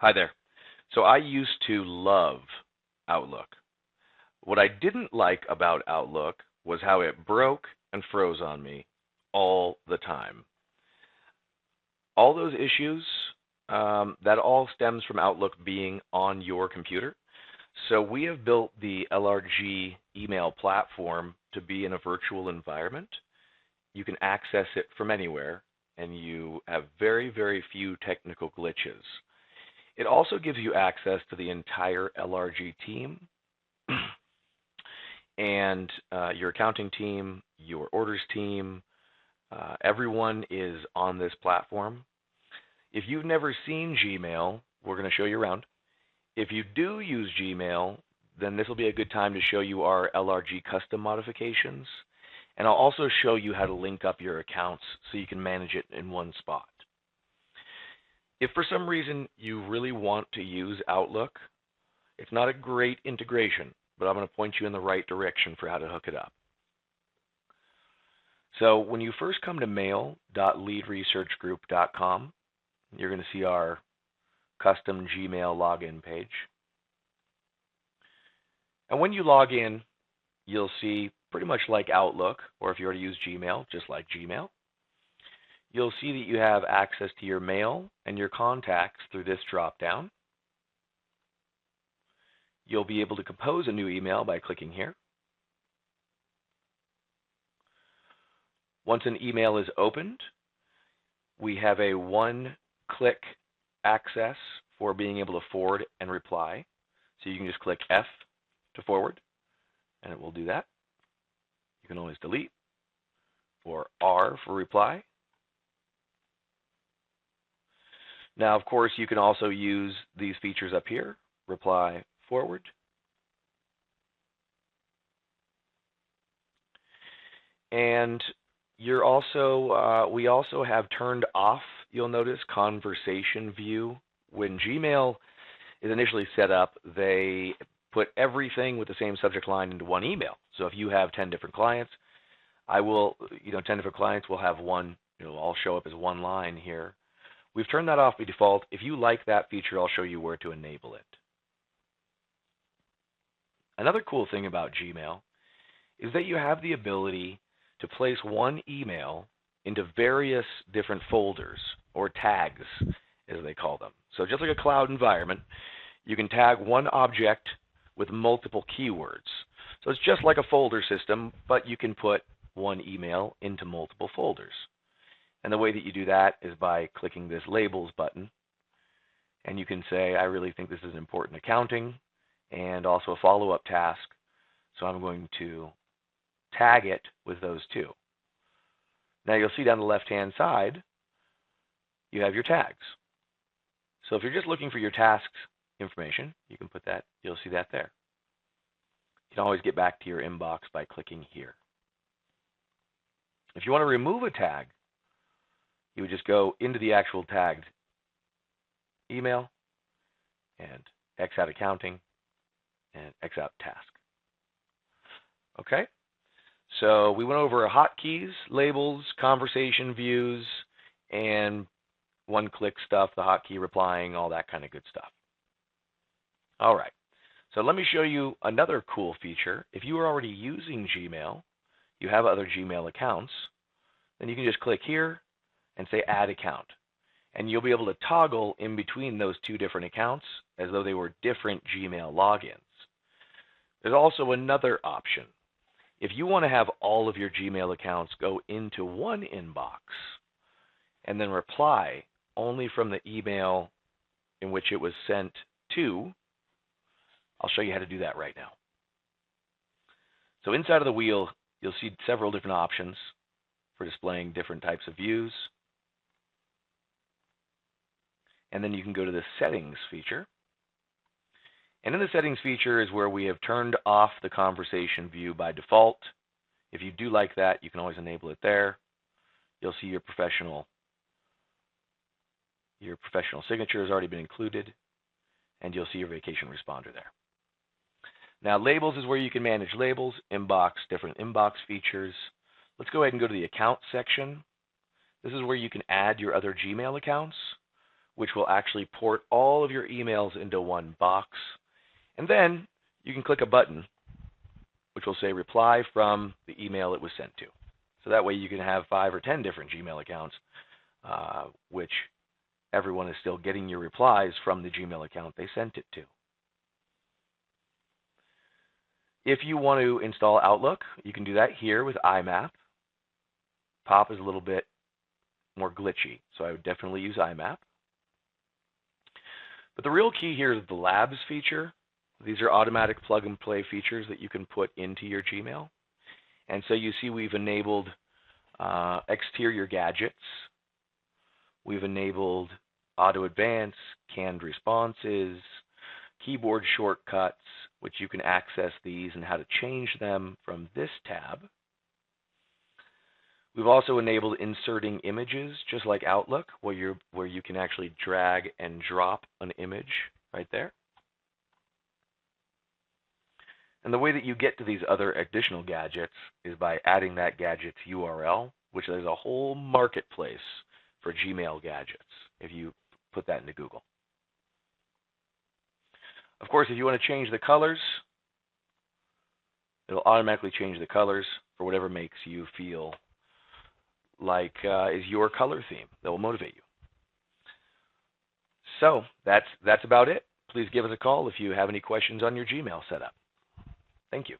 Hi there. So I used to love Outlook. What I didn't like about Outlook was how it broke and froze on me all the time. All those issues, that all stems from Outlook being on your computer. So we have built the LRG email platform to be in a virtual environment. You can access it from anywhere, and you have very, very few technical glitches. It also gives you access to the entire LRG team and your accounting team, your orders team. Everyone is on this platform. If you've never seen Gmail, we're going to show you around. If you do use Gmail, then this will be a good time to show you our LRG custom modifications. And I'll also show you how to link up your accounts so you can manage it in one spot. If for some reason you really want to use Outlook, it's not a great integration, but I'm going to point you in the right direction for how to hook it up. So when you first come to mail.leadresearchgroup.com, you're going to see our custom Gmail login page. And when you log in, you'll see pretty much like Outlook, or if you already use Gmail, just like Gmail. You'll see that you have access to your mail and your contacts through this drop-down. You'll be able to compose a new email by clicking here. Once an email is opened, we have a one-click access for being able to forward and reply. So you can just click F to forward, and it will do that. You can always delete, or R for reply. Now, of course, you can also use these features up here, reply, forward. And you're also, we also have turned off, you'll notice, conversation view. When Gmail is initially set up, they put everything with the same subject line into one email. So if you have 10 different clients, 10 different clients will have one, it'll all show up as one line here. We've turned that off by default. If you like that feature, I'll show you where to enable it. Another cool thing about Gmail is that you have the ability to place one email into various different folders, or tags, as they call them. So just like a cloud environment, you can tag one object with multiple keywords. So it's just like a folder system, but you can put one email into multiple folders. And the way that you do that is by clicking this Labels button. And you can say, I really think this is important accounting and also a follow-up task. So I'm going to tag it with those two. Now you'll see down the left-hand side, you have your tags. So if you're just looking for your tasks information, you can put that, you'll see that there. You can always get back to your inbox by clicking here. If you want to remove a tag, you would just go into the actual tagged email and X out accounting and X out task. Okay? So we went over hotkeys, labels, conversation views, and one-click stuff, the hotkey replying, all that kind of good stuff. All right. So let me show you another cool feature. If you are already using Gmail, you have other Gmail accounts, then you can just click here and say Add Account. And you'll be able to toggle in between those two different accounts as though they were different Gmail logins. There's also another option. If you want to have all of your Gmail accounts go into one inbox and then reply only from the email in which it was sent to, I'll show you how to do that right now. So inside of the wheel, you'll see several different options for displaying different types of views. And then you can go to the Settings feature. And in the Settings feature is where we have turned off the conversation view by default. If you do like that, you can always enable it there. You'll see your professional signature has already been included, and you'll see your vacation responder there. Now, labels is where you can manage labels, inbox, different inbox features. Let's go ahead and go to the Accounts section. This is where you can add your other Gmail accounts which will actually port all of your emails into one box. And then you can click a button which will say reply from the email it was sent to. So that way you can have 5 or 10 different Gmail accounts, which everyone is still getting your replies from the Gmail account they sent it to. If you want to install Outlook, you can do that here with IMAP. POP is a little bit more glitchy, so I would definitely use IMAP. But the real key here is the Labs feature. These are automatic plug-and-play features that you can put into your Gmail. And so you see we've enabled exterior gadgets. We've enabled auto advance, canned responses, keyboard shortcuts, which you can access these and how to change them from this tab. We've also enabled inserting images, just like Outlook, where you can actually drag and drop an image right there. And the way that you get to these other additional gadgets is by adding that gadget's URL, which is a whole marketplace for Gmail gadgets, if you put that into Google. Of course, if you want to change the colors, it'll automatically change the colors for whatever makes you feel like is your color theme that will motivate you. So that's about it. Please give us a call if you have any questions on your Gmail setup. Thank you.